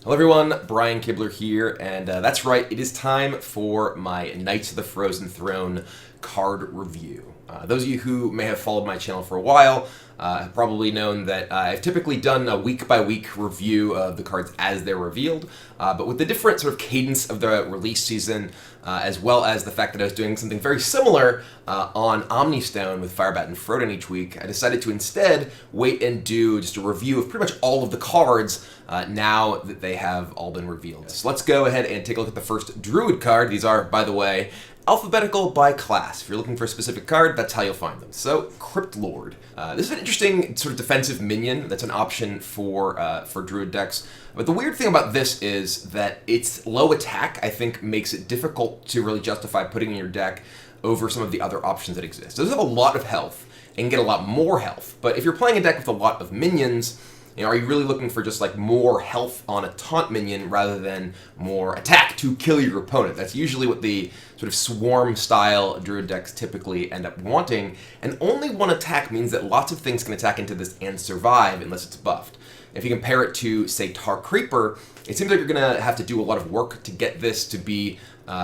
Hello everyone, Brian Kibler here, and that's right, it is time for my Knights of the Frozen Throne card review. Those of you who may have followed my channel for a while have probably known that I've typically done a week-by-week review of the cards as they're revealed, but with the different sort of cadence of the release season, as well as the fact that I was doing something very similar on Omnistone with Firebat and Froden each week, I decided to instead wait and do just a review of pretty much all of the cards now that they have all been revealed. So let's go ahead and take a look at the first Druid card. These are, by the way, alphabetical by class. If you're looking for a specific card, that's how you'll find them. So, Crypt Lord. This is an interesting sort of defensive minion that's an option for Druid decks. But the weird thing about this is that its low attack, I think, makes it difficult to really justify putting in your deck over some of the other options that exist. Those have a lot of health and get a lot more health. But if you're playing a deck with a lot of minions, are you really looking for just like more health on a taunt minion rather than more attack to kill your opponent? That's usually what the sort of swarm style Druid decks typically end up wanting, and only one attack means that lots of things can attack into this and survive unless it's buffed. If you compare it to, say, Tar Creeper, it seems like you're going to have to do a lot of work to get this to be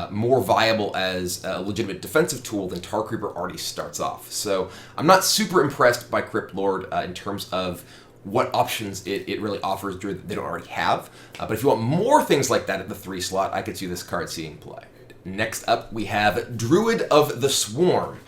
more viable as a legitimate defensive tool than Tar Creeper already starts off. So I'm not super impressed by Crypt Lord in terms of what options it really offers Druid that they don't already have. But if you want more things like that at the 3 slot, I could see this card seeing play. Next up, we have Druid of the Swarm.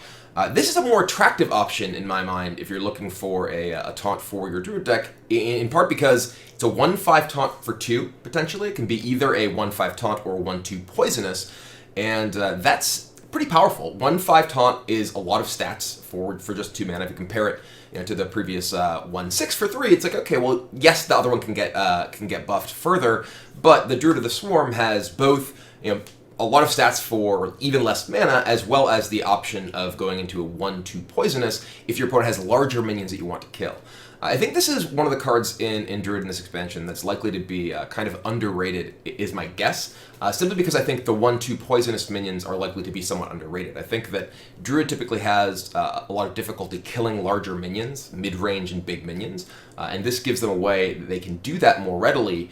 This is a more attractive option in my mind if you're looking for a taunt for your Druid deck, in part because it's a 1/5 taunt for 2, potentially. It can be either a 1/5 taunt or a 1/2 poisonous, and that's pretty powerful. 1/5 taunt is a lot of stats for just 2 mana. If you compare it to the previous 1/6 for 3, it's like, okay, well, yes, the other one can get buffed further, but the Druid of the Swarm has both a lot of stats for even less mana, as well as the option of going into a 1/2 poisonous if your opponent has larger minions that you want to kill. I think this is one of the cards in Druid in this expansion that's likely to be kind of underrated, is my guess, simply because I think the 1/2 poisonous minions are likely to be somewhat underrated. I think that Druid typically has a lot of difficulty killing larger minions, mid-range and big minions, and this gives them a way that they can do that more readily.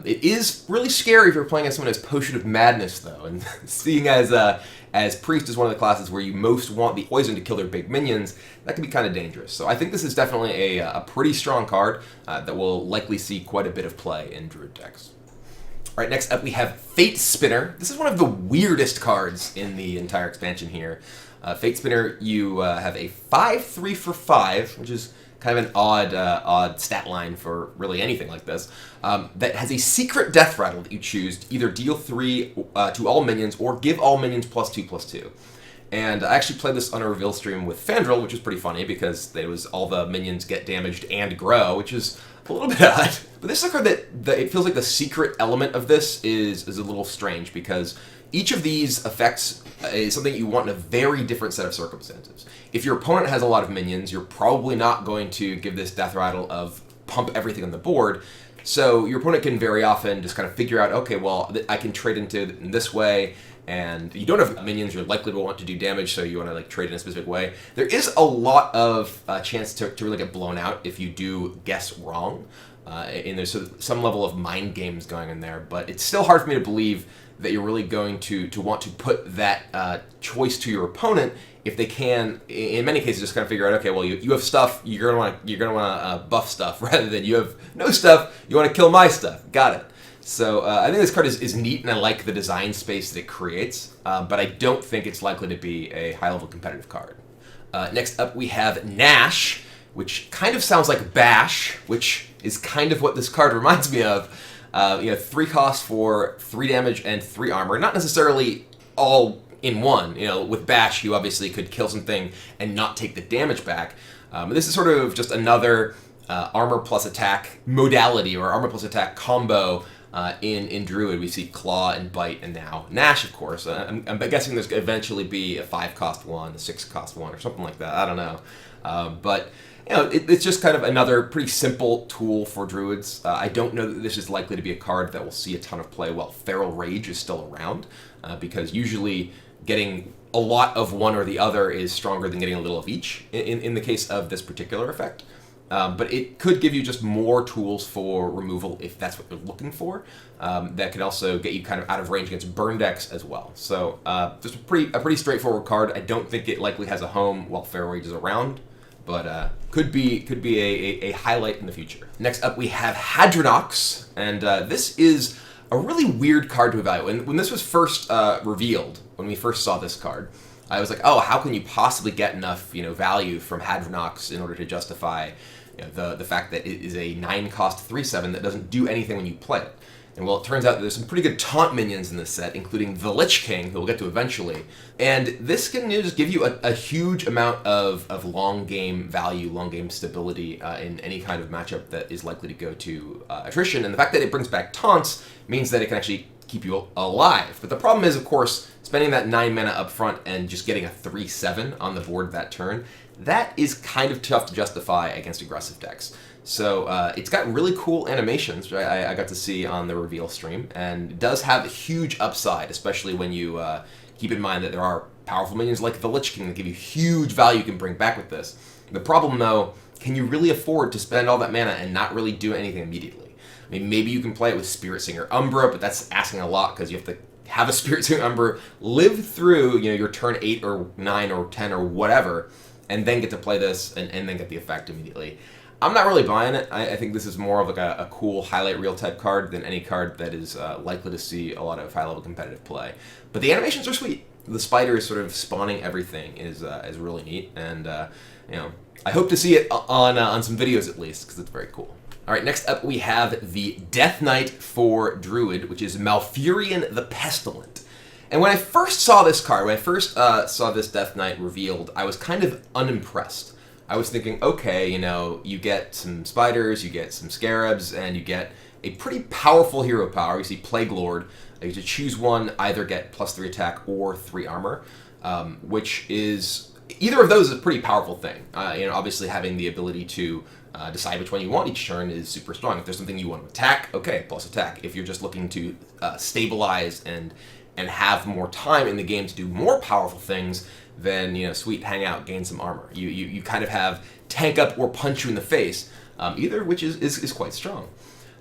It is really scary if you're playing as someone who has Potion of Madness, though, and seeing as Priest is one of the classes where you most want the poison to kill their big minions, that can be kind of dangerous. So I think this is definitely a pretty strong card that will likely see quite a bit of play in Druid decks. All right, next up we have Fatespinner. This is one of the weirdest cards in the entire expansion here. Fatespinner, you have a 5/3 for 5, which is kind of an odd stat line for really anything like this, that has a secret death rattle that you choose to either deal 3 to all minions or give all minions +2/+2. And I actually played this on a reveal stream with Fandral, which was pretty funny because it was all the minions get damaged and grow, which is a little bit odd. But this is a card that it feels like the secret element of this is a little strange, because each of these effects is something you want in a very different set of circumstances. If your opponent has a lot of minions, you're probably not going to give this death rattle of pump everything on the board. So your opponent can very often just kind of figure out, okay, well, I can trade into it in this way, and you don't have minions, you're likely to want to do damage, so you want to trade in a specific way. There is a lot of chance to really get blown out if you do guess wrong, and there's some level of mind games going in there, but it's still hard for me to believe that you're really going to want to put that choice to your opponent if they can, in many cases, just kind of figure out, okay, well, you have stuff, you're gonna want to buff stuff, rather than you have no stuff, you want to kill my stuff. Got it. So I think this card is neat, and I like the design space that it creates, but I don't think it's likely to be a high-level competitive card. Next up, we have Gnosh, which kind of sounds like Bash, which is kind of what this card reminds me of. 3 cost for 3 damage and 3 armor. Not necessarily all in one. With Bash, you obviously could kill something and not take the damage back. This is sort of just another armor plus attack modality, or armor plus attack combo in Druid. We see Claw and Bite, and now Gnosh, of course. I'm guessing there's going to eventually be a 5 cost one, a 6 cost one, or something like that. I don't know. But it's just kind of another pretty simple tool for Druids. I don't know that this is likely to be a card that will see a ton of play while Feral Rage is still around, because usually getting a lot of one or the other is stronger than getting a little of each in the case of this particular effect. But it could give you just more tools for removal if that's what you're looking for. That could also get you kind of out of range against burn decks as well. So just a pretty straightforward card. I don't think it likely has a home while Feral Rage is around, but could be a highlight in the future. Next up, we have Hadronox, and this is a really weird card to evaluate. When this was first revealed, when we first saw this card, I was like, oh, how can you possibly get enough value from Hadronox in order to justify the fact that it is a 9-cost 3/7 that doesn't do anything when you play it? And well, it turns out that there's some pretty good taunt minions in this set, including the Lich King, who we'll get to eventually. And this can just give you a huge amount of long game value, long game stability in any kind of matchup that is likely to go to attrition. And the fact that it brings back taunts means that it can actually keep you alive. But the problem is, of course, spending that 9 mana up front and just getting a 3/7 on the board that turn, that is kind of tough to justify against aggressive decks. So it's got really cool animations, which I got to see on the reveal stream, and it does have a huge upside, especially when you keep in mind that there are powerful minions like the Lich King that give you huge value you can bring back with this. The problem, though, can you really afford to spend all that mana and not really do anything immediately? I mean, maybe you can play it with Spirit Singer Umbra, but that's asking a lot because you have to have a Spirit Singer Umbra live through your turn 8 or 9 or 10 or whatever, and then get to play this and then get the effect immediately. I'm not really buying it. I think this is more of like a cool highlight reel type card than any card that is likely to see a lot of high-level competitive play. But the animations are sweet. The spiders sort of spawning everything is really neat, and I hope to see it on some videos at least, because it's very cool. All right, next up we have the Death Knight for Druid, which is Malfurion the Pestilent. And when I first saw this card, when I first saw this Death Knight revealed, I was kind of unimpressed. I was thinking, okay, you get some spiders, you get some scarabs, and you get a pretty powerful hero power. You see Plague Lord. You get to choose one, either get +3 attack or 3 armor, which is, either of those is a pretty powerful thing. Obviously having the ability to decide which one you want each turn is super strong. If there's something you want to attack, okay, plus attack. If you're just looking to stabilize and have more time in the game to do more powerful things, then sweet, hang out, gain some armor. You kind of have tank up or punch you in the face, either which is quite strong.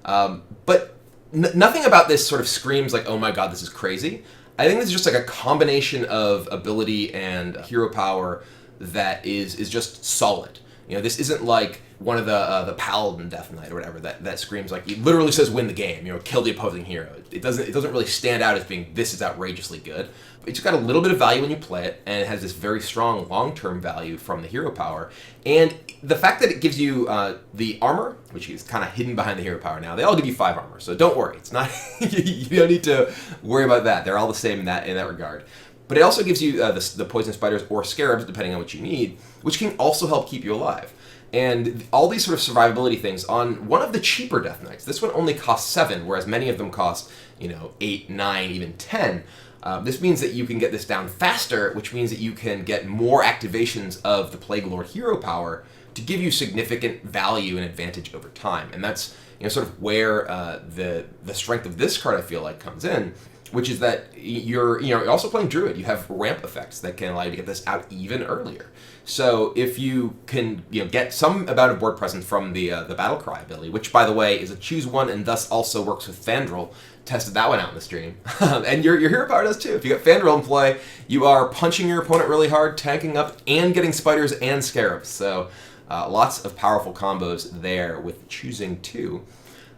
But nothing about this sort of screams like, oh my god, this is crazy. I think this is just like a combination of ability and hero power that is just solid. This isn't like one of the Paladin Death Knight or whatever that screams like, it literally says win the game, kill the opposing hero. It doesn't really stand out as being this is outrageously good. It's got a little bit of value when you play it, and it has this very strong long-term value from the hero power. And the fact that it gives you the armor, which is kind of hidden behind the hero power now, they all give you 5 armor, so don't worry. It's not you don't need to worry about that. They're all the same in that regard. But it also gives you the poison spiders or scarabs, depending on what you need, which can also help keep you alive. And all these sort of survivability things on one of the cheaper Death Knights. This one only costs 7, whereas many of them cost 8, 9, even 10. This means that you can get this down faster, which means that you can get more activations of the Plague Lord hero power to give you significant value and advantage over time. And that's sort of where the strength of this card, I feel like, comes in, which is that you're also playing Druid. You have ramp effects that can allow you to get this out even earlier. So if you can get some amount of board presence from the Battle Cry ability, which by the way is a choose one and thus also works with Fandral. Tested that one out in the stream. And your hero power does too. If you got Fandral in play, you are punching your opponent really hard, tanking up, and getting spiders and scarabs. So lots of powerful combos there with choosing 2.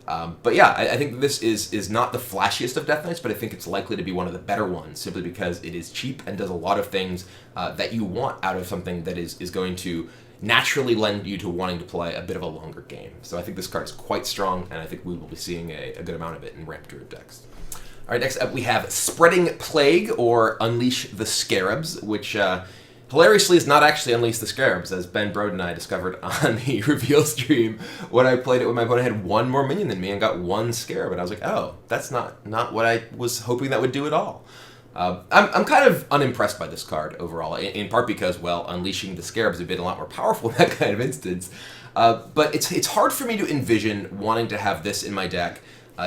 But yeah, I think this is not the flashiest of Death Knights, but I think it's likely to be one of the better ones, simply because it is cheap and does a lot of things that you want out of something that is going to naturally lend you to wanting to play a bit of a longer game. So I think this card is quite strong, and I think we will be seeing a good amount of it in Ramp Druid decks. All right, next up we have Spreading Plague, or Unleash the Scarabs, which hilariously is not actually Unleash the Scarabs, as Ben Brode and I discovered on the reveal stream when I played it when my opponent had 1 more minion than me and got 1 Scarab, and I was like, oh, that's not what I was hoping that would do at all. I'm kind of unimpressed by this card overall, in part because, well, Unleashing the Scarabs would have been a lot more powerful in that kind of instance. But it's hard for me to envision wanting to have this in my deck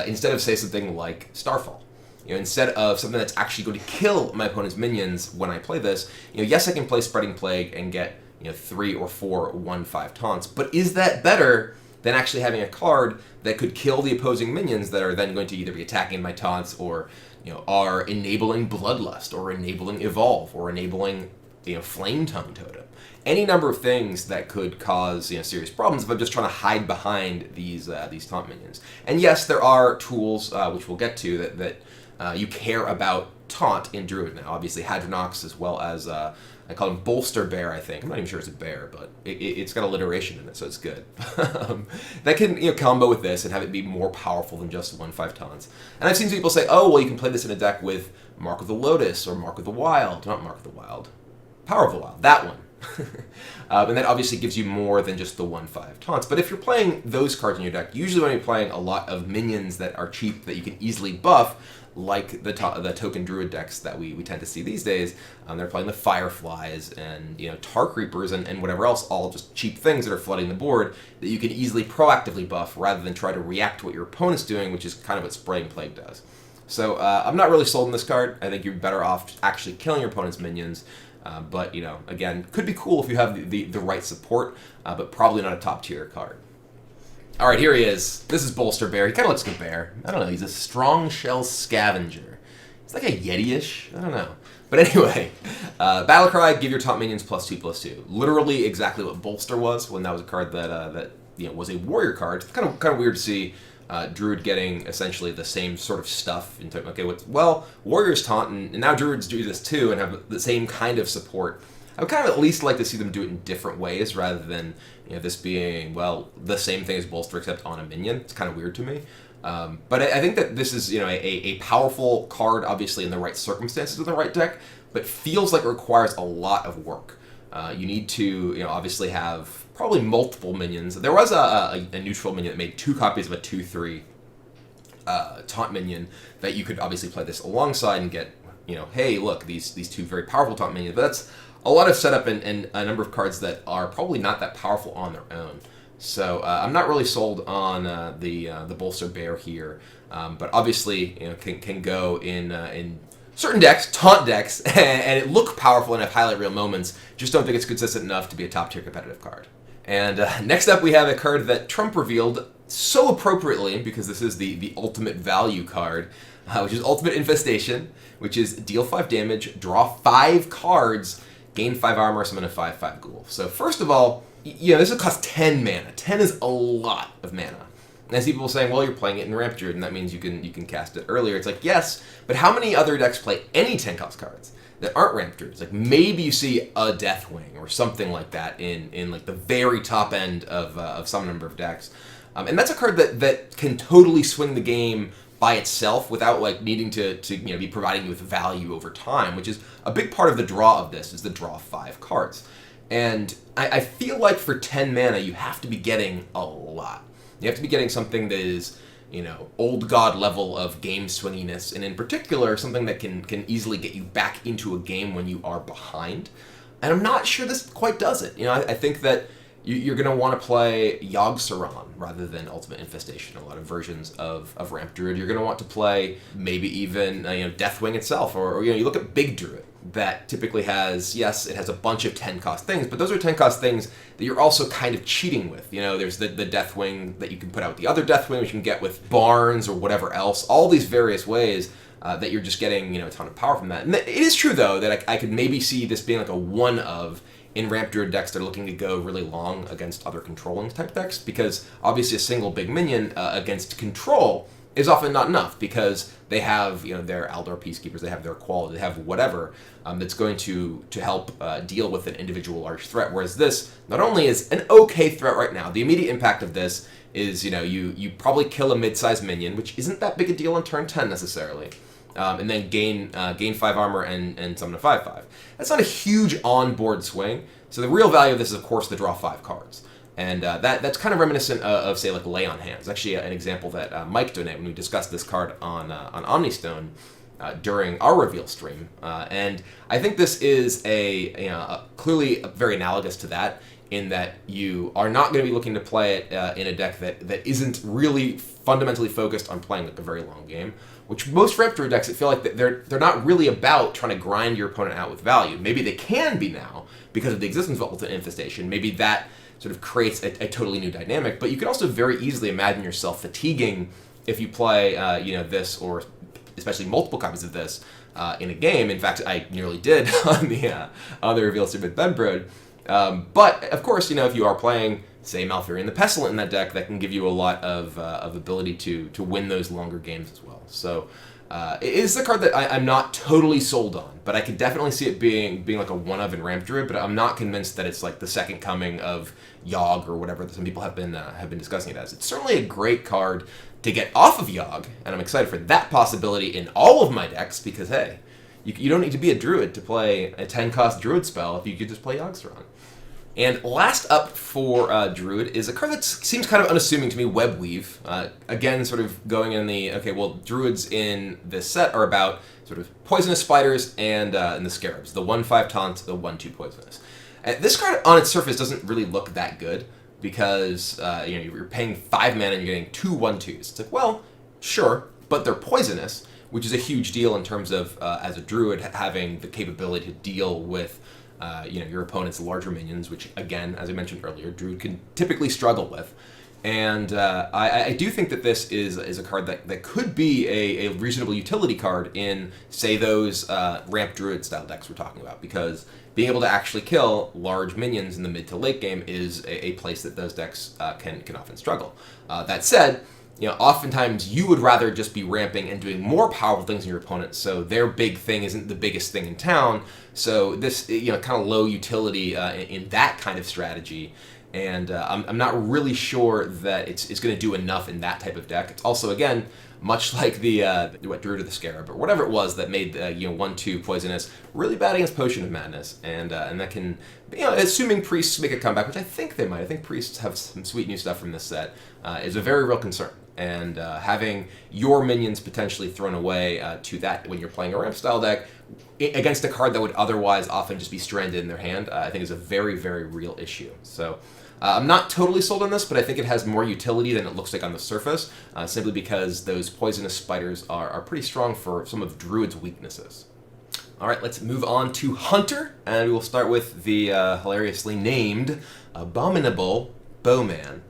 instead of, say, something like Starfall. Instead of something that's actually going to kill my opponent's minions when I play this, yes, I can play Spreading Plague and get 3 or 4 1/5 taunts. But is that better than actually having a card that could kill the opposing minions that are then going to either be attacking my taunts or are enabling Bloodlust or enabling Evolve or enabling Flame Tongue Totem? Any number of things that could cause serious problems if I'm just trying to hide behind these taunt minions. And yes, there are tools which we'll get to that you care about taunt in Druid now. Obviously, Hadronox as well as I call him Bolster Bear. I think I'm not even sure it's a bear, but it's got alliteration in it, so it's good. That can combo with this and have it be more powerful than just 1/5 taunts. And I've seen people say, oh well, you can play this in a deck with Mark of the Lotus or Mark of the Wild, not Mark of the Wild, Power of the Wild, that one. And that obviously gives you more than just the 1/5 taunts. But if you're playing those cards in your deck, usually when you're playing a lot of minions that are cheap that you can easily buff, like the token Druid decks that we tend to see these days, they're playing the Fireflies and Tar Creepers and whatever else, all just cheap things that are flooding the board that you can easily proactively buff rather than try to react to what your opponent's doing, which is kind of what Spray and Plague does. So I'm not really sold on this card. I think you're better off actually killing your opponent's minions. But, again, could be cool if you have the right support, but probably not a top-tier card. All right, here he is. This is Bolster Bear. He kind of looks like a bear. I don't know. He's a Strongshell Scavenger. He's like a Yeti-ish. I don't know. But anyway, Battlecry, give your top minions +2/+2. Literally exactly what Bolster was when that was a card that was a warrior card. It's kind of weird to see Druid getting essentially the same sort of stuff. Warriors taunt, and now Druids do this too and have the same kind of support. I would kind of at least like to see them do it in different ways rather than this being, the same thing as Bolster except on a minion. It's kind of weird to me. But I think that this is a powerful card, obviously in the right circumstances with the right deck, but feels like it requires a lot of work. You need to obviously have probably multiple minions. There was a neutral minion that made 2 copies of a 2/3 taunt minion that you could obviously play this alongside and get, hey, look, these 2 very powerful taunt minions. But that's a lot of setup and a number of cards that are probably not that powerful on their own. So I'm not really sold on the Bolster Bear here, but obviously can go in certain decks, taunt decks, and it look powerful and have highlight reel moments. Just don't think it's consistent enough to be a top tier competitive card. And next up we have a card that Trump revealed so appropriately because this is the ultimate value card, which is Ultimate Infestation, which is deal 5 damage, draw 5 cards, gain 5 armor, summon a 5/5 ghoul. So first of all, this would cost 10 mana. 10 is a lot of mana. And I see people saying, well, you're playing it in Ramp Druid, and that means you can cast it earlier. It's like, yes, but how many other decks play any 10-cost cards that aren't Ramp Druids? Like, maybe you see a Deathwing or something like that in like the very top end of some number of decks. And that's a card that can totally swing the game by itself without needing to be providing you with value over time, which is a big part of the draw of this, is the draw 5 cards. And I feel like for 10 mana, you have to be getting a lot. You have to be getting something that is, old god level of game swinginess, and in particular, something that can easily get you back into a game when you are behind. And I'm not sure this quite does it. I think that you're going to want to play Yogg-Saron rather than Ultimate Infestation. A lot of versions of Ramp Druid. You're going to want to play maybe even Deathwing itself, or you look at Big Druid. That typically has, yes, it has a bunch of 10-cost things, but those are 10-cost things that you're also kind of cheating with. There's the Deathwing that you can put out with the other Deathwing, which you can get with Barnes or whatever else. All these various ways that you're just getting, a ton of power from that. And it is true, though, that I could maybe see this being like a one-of in Ramp Druid decks that are looking to go really long against other controlling type decks, because obviously a single big minion against control is often not enough, because they have their Aldor Peacekeepers, they have their quality, they have whatever that's going to help deal with an individual large threat. Whereas this not only is an okay threat right now, the immediate impact of this is you probably kill a mid-sized minion, which isn't that big a deal on turn 10 necessarily, and then gain 5 armor and summon a 5/5. That's not a huge on-board swing. So the real value of this is, of course, the draw 5 cards. And that's kind of reminiscent of, say, like Lay on Hands. Actually, an example that Mike donated when we discussed this card on Omnistone during our reveal stream. And I think this is clearly very analogous to that, in that you are not going to be looking to play it in a deck that isn't really fundamentally focused on playing like a very long game. Which most Ramp Druid decks, I feel like they're not really about trying to grind your opponent out with value. Maybe they can be now because of the existence of Ultimate Infestation. Maybe that sort of creates a totally new dynamic. But you can also very easily imagine yourself fatiguing if you play this, or especially multiple copies of this in a game. In fact, I nearly did on the Reveal Stream with Benbrode. But of course, if you are playing, say, Malfurion the Pestilent in that deck, that can give you a lot of ability to win those longer games as well. So it is a card that I'm not totally sold on, but I could definitely see it being like a one-of in Ramp Druid, but I'm not convinced that it's like the second coming of Yogg or whatever that some people have been discussing it as. It's certainly a great card to get off of Yogg, and I'm excited for that possibility in all of my decks, because, hey, you don't need to be a Druid to play a 10-cost Druid spell if you could just play Yogg-Saron. And last up for Druid is a card that seems kind of unassuming to me, Webweave. Again, sort of going in the, okay, well, Druids in this set are about sort of poisonous spiders and the scarabs, the 1/5 taunt, the 1/2 poisonous. This card on its surface doesn't really look that good because you're paying 5 mana and you're getting 2 1/2s. It's like, well, sure, but they're poisonous, which is a huge deal in terms of, as a Druid, having the capability to deal with your opponent's larger minions, which, again, as I mentioned earlier, Druid can typically struggle with. And I do think that this is a card that could be a reasonable utility card in, say, those Ramp Druid style decks we're talking about, because being able to actually kill large minions in the mid to late game is a place that those decks can often struggle. That said, oftentimes you would rather just be ramping and doing more powerful things than your opponent, so their big thing isn't the biggest thing in town. So this, kind of low utility in that kind of strategy, and I'm not really sure that it's going to do enough in that type of deck. It's also, again, much like the Druid of the Scarab or whatever it was that made 1/2 poisonous really bad against Potion of Madness, and that can, assuming priests make a comeback, which I think they might. I think priests have some sweet new stuff from this set, is a very real concern. And having your minions potentially thrown away to that when you're playing a ramp style deck against a card that would otherwise often just be stranded in their hand, I think is a very, very real issue. So I'm not totally sold on this, but I think it has more utility than it looks like on the surface, simply because those poisonous spiders are pretty strong for some of Druid's weaknesses. All right, let's move on to Hunter, and we'll start with the hilariously named Abominable Bowman.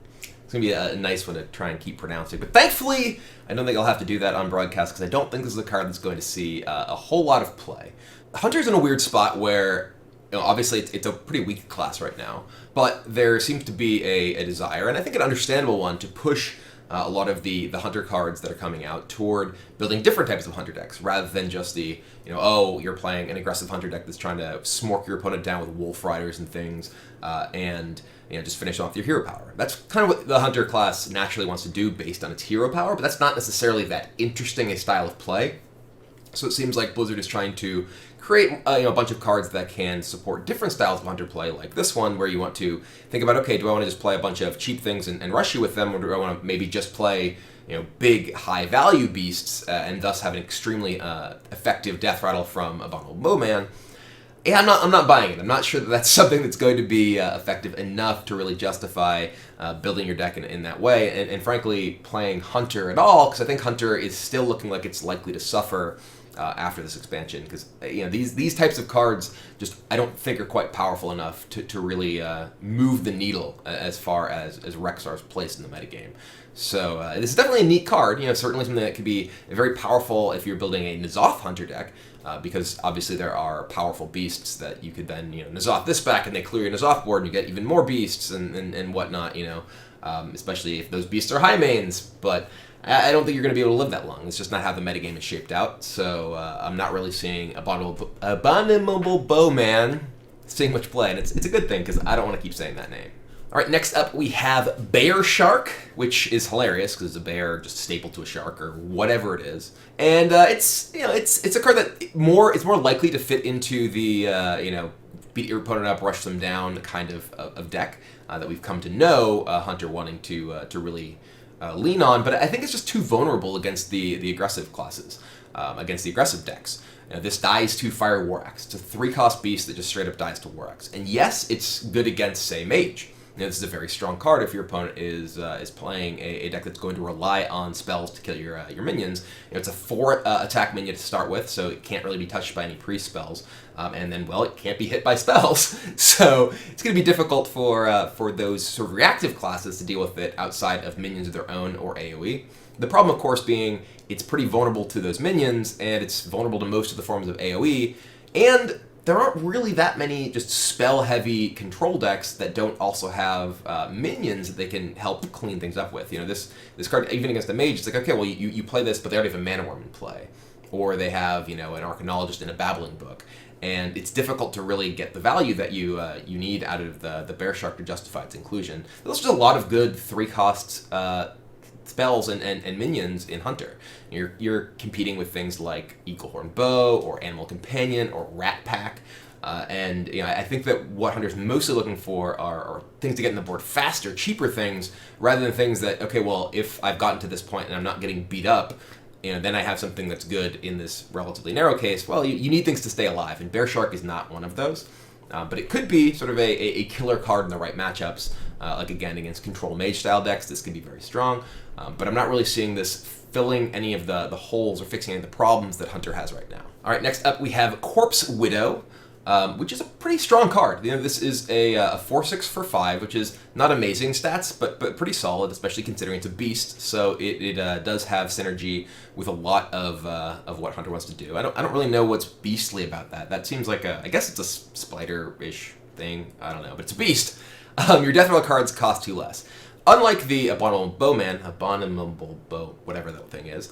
It's going to be a nice one to try and keep pronouncing. But thankfully, I don't think I'll have to do that on broadcast, because I don't think this is a card that's going to see a whole lot of play. Hunter's in a weird spot where, obviously it's a pretty weak class right now, but there seems to be a desire, and I think an understandable one, to push a lot of the Hunter cards that are coming out toward building different types of Hunter decks, rather than just the, you're playing an aggressive Hunter deck that's trying to smork your opponent down with Wolf Riders and things, and just finish off your hero power. That's kind of what the Hunter class naturally wants to do based on its hero power, but that's not necessarily that interesting a style of play. So it seems like Blizzard is trying to create a bunch of cards that can support different styles of Hunter play, like this one, where you want to think about, okay, do I want to just play a bunch of cheap things and rush you with them, or do I want to maybe just play big, high-value beasts and thus have an extremely effective death rattle from Abominable Bowman? Yeah, I'm not buying it. I'm not sure that that's something that's going to be effective enough to really justify building your deck in that way, and frankly, playing Hunter at all, because I think Hunter is still looking like it's likely to suffer after this expansion, because these types of cards just, I don't think, are quite powerful enough to really move the needle as far as Rexxar's place in the metagame. So this is definitely a neat card, certainly something that could be very powerful if you're building a N'Zoth Hunter deck, because obviously there are powerful beasts that you could then N'Zoth this back and they clear your N'Zoth board and you get even more beasts and whatnot, especially if those beasts are high mains, but I don't think you're going to be able to live that long. It's just not how the metagame is shaped out, so I'm not really seeing Abominable Bowman seeing much play, and it's a good thing, because I don't want to keep saying that name. All right, next up we have Bearshark, which is hilarious, because it's a bear just stapled to a shark, or whatever it is. And it's a card that it's more likely to fit into the, beat your opponent up, rush them down kind of deck that we've come to know Hunter wanting to really lean on, but I think it's just too vulnerable against the aggressive classes, against the aggressive decks. You know, this dies to Fire War Axe. It's a 3-cost beast that just straight up dies to War Axe. And yes, it's good against, say, Mage. You know, this is a very strong card if your opponent is playing a deck that's going to rely on spells to kill your minions. You know, it's a 4 attack minion to start with, so it can't really be touched by any priest spells. And then, well, it can't be hit by spells. So it's going to be difficult for those sort of reactive classes to deal with it outside of minions of their own or AoE. The problem, of course, being it's pretty vulnerable to those minions, and it's vulnerable to most of the forms of AoE, and there aren't really that many just spell-heavy control decks that don't also have minions that they can help clean things up with. You know, this card, even against the Mage, it's like, okay, well, you play this, but they already have a Mana Worm in play. Or they have, you know, an Arcanologist in a Babbling Book. And it's difficult to really get the value that you need out of the Bearshark to justify its inclusion. There's just a lot of good 3-cost spells and minions in Hunter. You're competing with things like Eaglehorn Bow or Animal Companion or Rat Pack. And you know, I think that what Hunter's mostly looking for are things to get in the board faster, cheaper things, rather than things that, okay, well, if I've gotten to this point and I'm not getting beat up, you know, then I have something that's good in this relatively narrow case. Well, you need things to stay alive, and Bearshark is not one of those. But it could be sort of a killer card in the right matchups. Like, again, against Control Mage-style decks, this can be very strong. But I'm not really seeing this filling any of the holes or fixing any of the problems that Hunter has right now. All right, next up we have Corpse Widow, which is a pretty strong card. You know, this is a 4/6 for 5, which is not amazing stats, but pretty solid, especially considering it's a beast. So it does have synergy with a lot of what Hunter wants to do. I don't really know what's beastly about that. That seems like I guess it's a spider-ish thing. I don't know, but it's a beast. Your Death Rattle cards cost 2 less. Unlike the Abominable Bowman, Abominable Bow, whatever that thing is,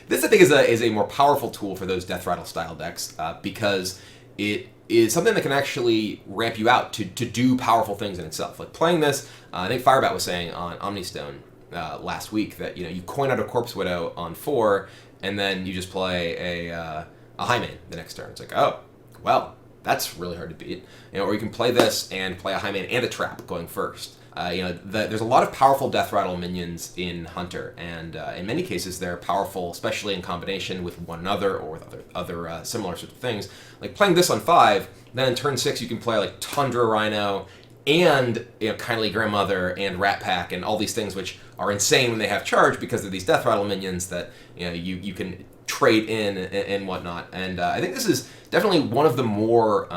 this I think is a more powerful tool for those Death Rattle style decks because it is something that can actually ramp you out to do powerful things in itself. Like playing this, I think Firebat was saying on Omnistone last week that, you know, you coin out a Corpse Widow on 4, and then you just play a Highmane the next turn. It's like, oh, well, that's really hard to beat. You know, or you can play this and play a Highmane and a Trap going first. You know, there's a lot of powerful Death Rattle minions in Hunter, and in many cases they're powerful, especially in combination with one another or with other similar sorts of things. Like playing this on 5, then in turn 6 you can play like Tundra Rhino and, you know, Kindly Grandmother and Rat Pack and all these things, which are insane when they have charge because they're these Death Rattle minions that, you know, you can trade in and whatnot. And I think this is definitely one of the more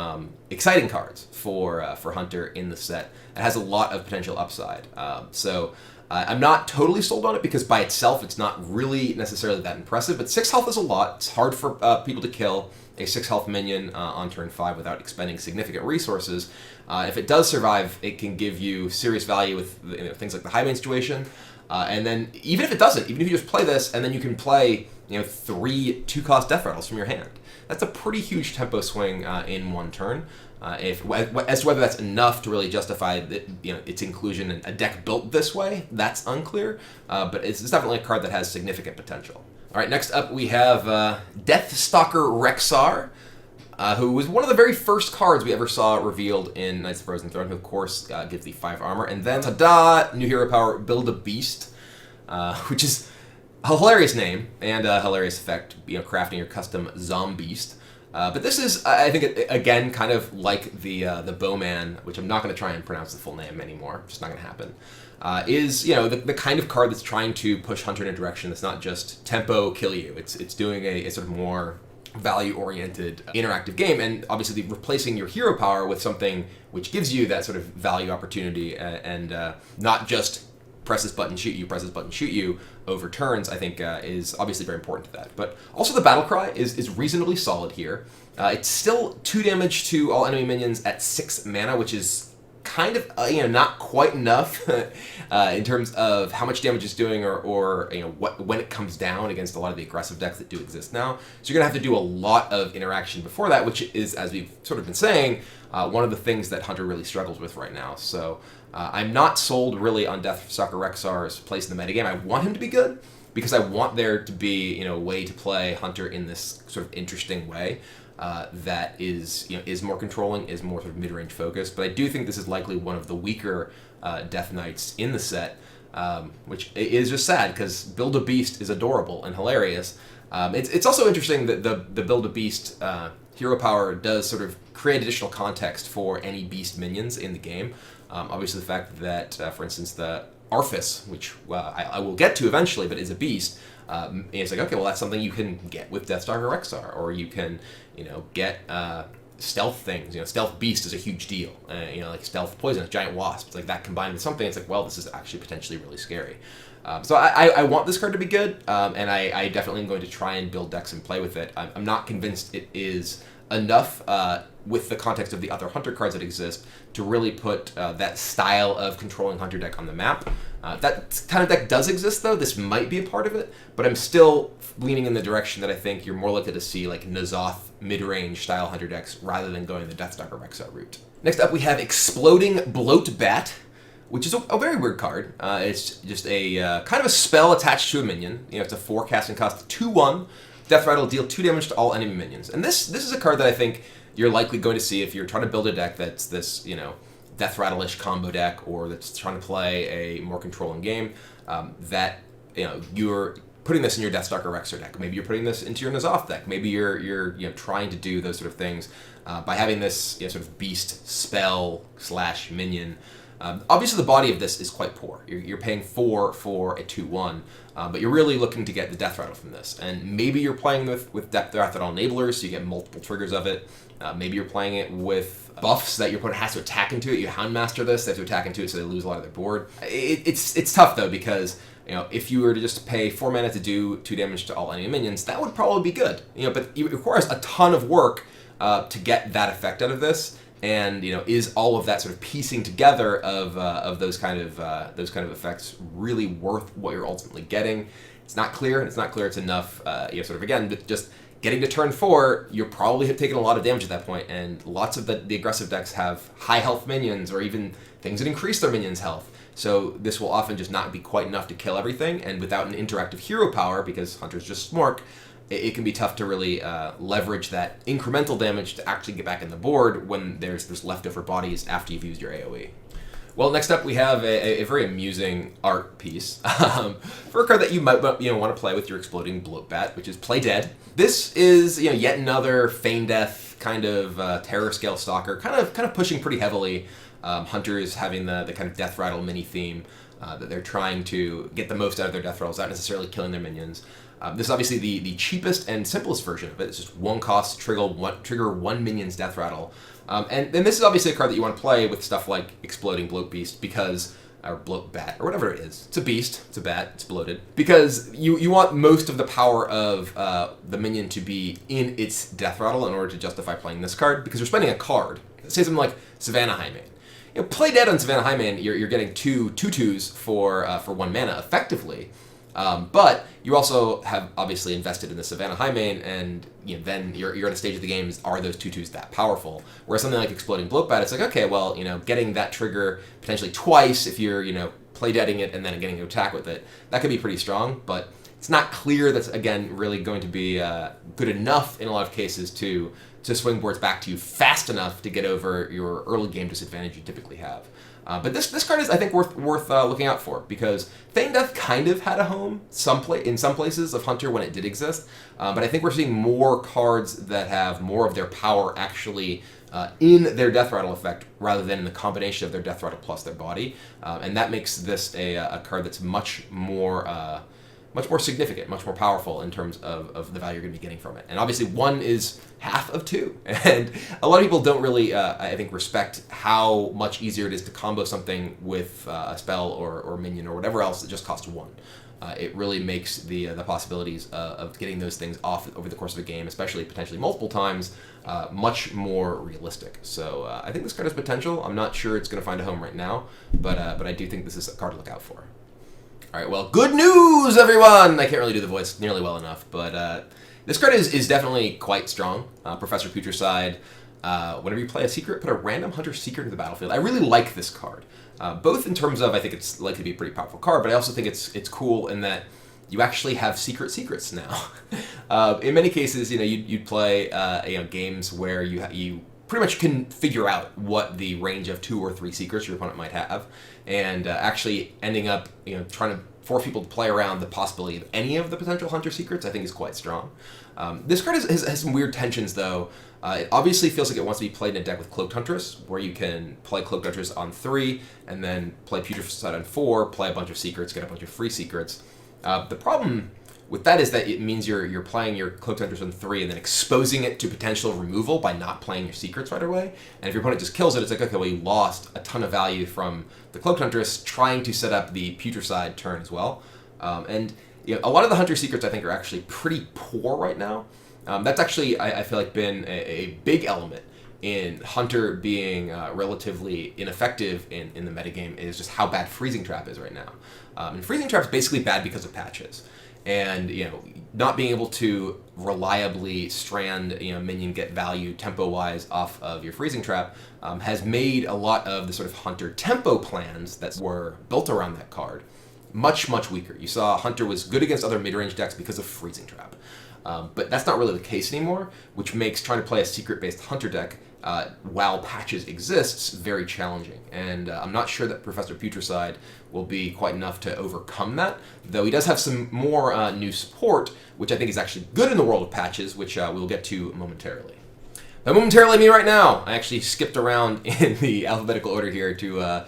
exciting cards for Hunter in the set. It has a lot of potential upside. I'm not totally sold on it because by itself it's not really necessarily that impressive, but 6 health is a lot. It's hard for people to kill a 6 health minion on turn 5 without expending significant resources. If it does survive, it can give you serious value with, you know, things like the Highmane situation. And then even if it doesn't, even if you just play this and then you can play, you know, 3 2-cost Death Rattles from your hand, that's a pretty huge tempo swing in one turn. As to whether that's enough to really justify its inclusion in a deck built this way, that's unclear. But it's definitely a card that has significant potential. All right, next up we have Deathstalker Rexxar, who was one of the very first cards we ever saw revealed in Knights of the Frozen Throne, who of course gives the 5 armor. And then, ta-da, new hero power, Build a Beast, which is a hilarious name and a hilarious effect, you know, crafting your custom Zombeast. But this is, I think, again, kind of like the Bowman, which I'm not going to try and pronounce the full name anymore. It's just not going to happen. Is, you know, the kind of card that's trying to push Hunter in a direction that's not just tempo kill you. It's doing a sort of more value-oriented interactive game, and obviously replacing your hero power with something which gives you that sort of value opportunity and not just press this button, shoot you, press this button, shoot you over turns, I think is obviously very important to that. But also the battle cry is reasonably solid here. It's still 2 damage to all enemy minions at 6 mana, which is kind of not quite enough in terms of how much damage it's doing or when it comes down against a lot of the aggressive decks that do exist now. So you're gonna have to do a lot of interaction before that, which is, as we've sort of been saying, one of the things that Hunter really struggles with right now. So I'm not sold really on Deathstalker Rexxar's place in the metagame. I want him to be good because I want there to be a way to play Hunter in this sort of interesting way. That is more controlling, is more sort of mid-range focused, but I do think this is likely one of the weaker Death Knights in the set, which is just sad because Build a Beast is adorable and hilarious. It's also interesting that the Build a Beast hero power does sort of create additional context for any beast minions in the game. Obviously, the fact that, for instance, the Arthas, which I will get to eventually, but is a beast, it's like, okay, well, that's something you can get with Deathstalker Rexxar, or you can, get stealth things. Stealth beast is a huge deal. Like stealth poison, giant wasp. It's like that combined with something. It's like, well, this is actually potentially really scary. So I want this card to be good, and I definitely am going to try and build decks and play with it. I'm not convinced it is enough with the context of the other Hunter cards that exist to really put that style of controlling Hunter deck on the map. That kind of deck does exist, though. This might be a part of it, but I'm still leaning in the direction that I think you're more likely to see like N'Zoth mid-range style Hunter decks rather than going the Deathstalker Rexxar route. Next up, we have Exploding Bloatbat, which is a very weird card. It's just a kind of a spell attached to a minion. It's a 4 casting cost, 2/1. Death Rattle, deal 2 damage to all enemy minions. And this is a card that I think you're likely going to see if you're trying to build a deck that's this, Death Rattle-ish combo deck, or that's trying to play a more controlling game, that, you're putting this in your Deathstalker Rexxar deck. Maybe you're putting this into your N'Zoth deck. Maybe you're trying to do those sort of things by having this sort of beast spell / minion. Obviously, the body of this is quite poor. You're paying 4 for a 2/1, but you're really looking to get the Death Rattle from this. And maybe you're playing with Death Rattle enablers, so you get multiple triggers of it. Maybe you're playing it with buffs that your opponent has to attack into it. You Houndmaster this, they have to attack into it, so they lose a lot of their board. It's tough, though, because if you were to just pay 4 mana to do 2 damage to all enemy minions, that would probably be good. But it requires a ton of work to get that effect out of this. And is all of that sort of piecing together of those kind of effects really worth what you're ultimately getting? It's not clear, and it's not clear it's enough. Sort of again, but just getting to turn 4, you're probably have taken a lot of damage at that point, and lots of the aggressive decks have high health minions or even things that increase their minions' health. So this will often just not be quite enough to kill everything, and without an interactive hero power, because Hunter's just Smork, it can be tough to really leverage that incremental damage to actually get back in the board when there's leftover bodies after you've used your AoE. Well, next up we have a very amusing art piece for a card that you might want to play with your Exploding Bloatbat, which is Play Dead. This is yet another Feign Death kind of terror scale stalker, kind of pushing pretty heavily. Hunters having the kind of Death Rattle mini theme that they're trying to get the most out of their Death Rattles, not necessarily killing their minions. This is obviously the cheapest and simplest version of it. It's just 1 cost, trigger 1 minion's Death Rattle. And this is obviously a card that you want to play with stuff like Exploding Bloatbeast or Bloatbat, or whatever it is. It's a beast, it's a bat, it's bloated. Because you want most of the power of the minion to be in its Death Rattle in order to justify playing this card, because you're spending a card. Say something like Savannah Highmane. Play Dead on Savannah Highmane, you're getting 2 2/2s for 1 mana effectively. But you also have obviously invested in the Savannah Highmane, and then you're at a stage of the game, are those 2/2s that powerful? Whereas something like Exploding Bloatbat, it's like, okay, well, getting that trigger potentially twice if you're, play deading it and then getting to attack with it, that could be pretty strong, but it's not clear that's, again, really going to be good enough in a lot of cases to swing boards back to you fast enough to get over your early game disadvantage you typically have. But this card is, I think, worth looking out for, because Feign Death kind of had a home in some places of Hunter when it did exist, but I think we're seeing more cards that have more of their power actually in their Death Rattle effect rather than in the combination of their Death Rattle plus their body, and that makes this a card that's much more significant, much more powerful in terms of the value you're going to be getting from it. And obviously 1 is half of 2. And a lot of people don't really, I think, respect how much easier it is to combo something with a spell or minion or whatever else that just costs 1. It really makes the possibilities of getting those things off over the course of a game, especially potentially multiple times, much more realistic. So I think this card has potential. I'm not sure it's going to find a home right now, but I do think this is a card to look out for. All right, well, good news, everyone! I can't really do the voice nearly well enough, but this card is definitely quite strong. Professor Putricide, whenever you play a secret, put a random Hunter secret into the battlefield. I really like this card, both in terms of I think it's likely to be a pretty powerful card, but I also think it's cool in that you actually have secrets now. In many cases, you'd play games where you pretty much can figure out what the range of 2 or 3 secrets your opponent might have, and actually ending up trying to force people to play around the possibility of any of the potential Hunter secrets, I think is quite strong. This card has some weird tensions, though. It obviously feels like it wants to be played in a deck with Cloaked Huntress, where you can play Cloaked Huntress on 3, and then play Putricide on 4, play a bunch of secrets, get a bunch of free secrets. The problem with that is that it means you're playing your Cloaked Huntress on 3 and then exposing it to potential removal by not playing your secrets right away. And if your opponent just kills it, it's like, okay, well, you lost a ton of value from the Cloaked Huntress trying to set up the Putricide turn as well. And a lot of the Hunter secrets, I think, are actually pretty poor right now. That's actually, I feel like, been a big element in Hunter being relatively ineffective in the metagame, is just how bad Freezing Trap is right now. And Freezing Trap is basically bad because of patches. And not being able to reliably strand minion get value tempo-wise off of your Freezing Trap has made a lot of the sort of Hunter tempo plans that were built around that card much, much weaker. You saw Hunter was good against other mid-range decks because of Freezing Trap. But that's not really the case anymore, which makes trying to play a secret-based Hunter deck while patches exists very challenging. And I'm not sure that Professor Putricide will be quite enough to overcome that, though he does have some more new support, which I think is actually good in the world of patches, which we'll get to momentarily. By momentarily, I mean right now. I actually skipped around in the alphabetical order here to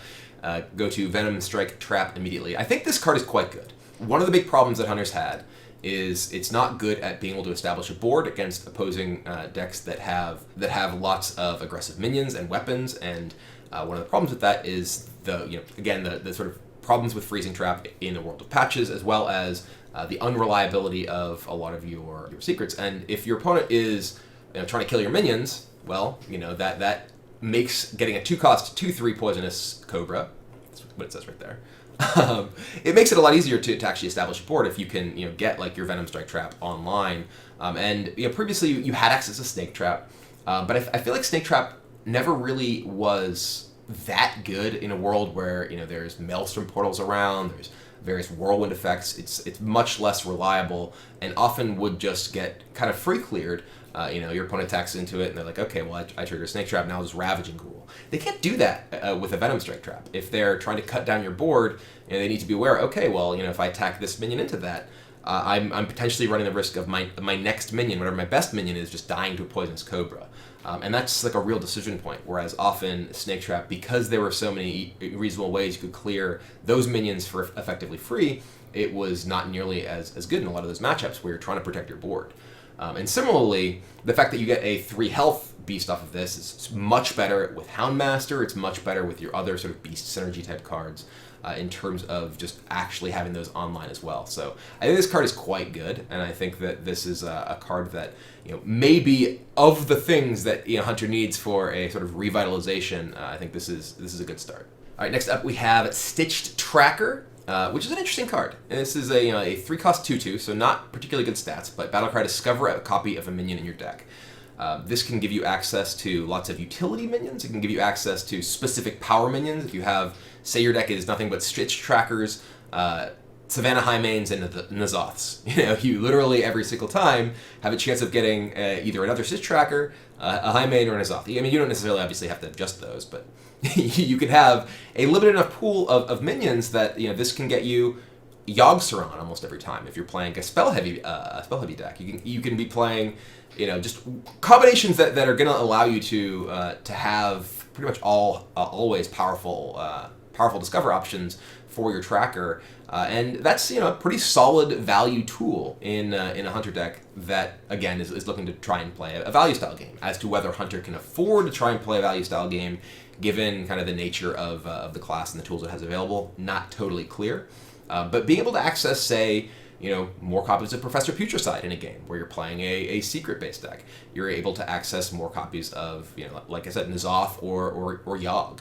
go to Venomstrike Trap immediately. I think this card is quite good. One of the big problems that Hunter's had is it's not good at being able to establish a board against opposing decks that have lots of aggressive minions and weapons, and one of the problems with that is the sort of problems with Freezing Trap in the world of patches, as well as the unreliability of a lot of your secrets. And if your opponent is trying to kill your minions, well, that makes getting a 2-cost 2/3 poisonous Cobra, that's what it says right there, it makes it a lot easier to actually establish a board if you can get like your Venomstrike Trap online. And previously you had access to Snake Trap, but I feel like Snake Trap never really was that good in a world where there's Maelstrom portals around, there's various whirlwind effects. It's much less reliable and often would just get kind of free cleared. Your opponent attacks into it and they're like, okay, well, I trigger a Snake Trap, now this Ravaging Ghoul. They can't do that with a Venomstrike Trap. If they're trying to cut down your board, they need to be aware, okay, well, if I attack this minion into that, I'm potentially running the risk of my next minion, whatever my best minion is, just dying to a poisonous Cobra. And that's like a real decision point, whereas often Snake Trap, because there were so many reasonable ways you could clear those minions for effectively free, it was not nearly as good in a lot of those matchups where you're trying to protect your board. And similarly, the fact that you get a 3 health beast off of this is much better with Houndmaster, it's much better with your other sort of beast synergy type cards in terms of just actually having those online as well. So I think this card is quite good, and I think that this is a card that maybe of the things that Hunter needs for a sort of revitalization, I think this is a good start. All right, next up we have Stitched Tracker, which is an interesting card. And this is a 3-cost 2/2, so not particularly good stats, but battlecry, discover a copy of a minion in your deck. This can give you access to lots of utility minions. It can give you access to specific power minions. If you have, say your deck is nothing but Stitch Trackers, Savannah Highmanes, and N'Zoths. You literally every single time have a chance of getting either another Stitch Tracker, a Highmane, or an N'Zoth. I mean, you don't necessarily obviously have to adjust those, but you could have a limited enough pool of minions that this can get you Yogg-Saron almost every time. If you're playing a spell heavy deck, you can be playing just combinations that are going to allow you to have pretty much always powerful discover options for your tracker, and that's a pretty solid value tool in a Hunter deck that again is looking to try and play a value style game. As to whether Hunter can afford to try and play a value style game, given kind of the nature of the class and the tools it has available, not totally clear. But being able to access, say, more copies of Professor Putricide in a game where you're playing a secret-based deck, you're able to access more copies of, like I said, N'Zoth or Yogg.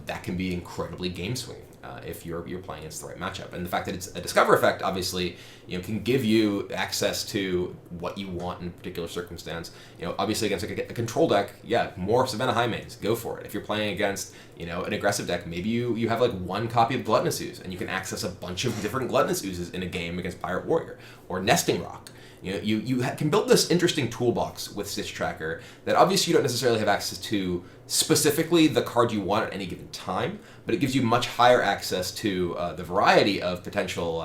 That can be incredibly game-swinging if you're playing against the right matchup. And the fact that it's a Discover effect, obviously, can give you access to what you want in a particular circumstance. Obviously against a control deck, yeah, more Savannah Highmanes, go for it. If you're playing against, an aggressive deck, maybe you have like 1 copy of Gluttonous Ooze, and you can access a bunch of different Gluttonous Oozes in a game against Pirate Warrior, or Nesting Rock. You can build this interesting toolbox with Stitch Tracker that obviously you don't necessarily have access to specifically the card you want at any given time, but it gives you much higher access to the variety of potential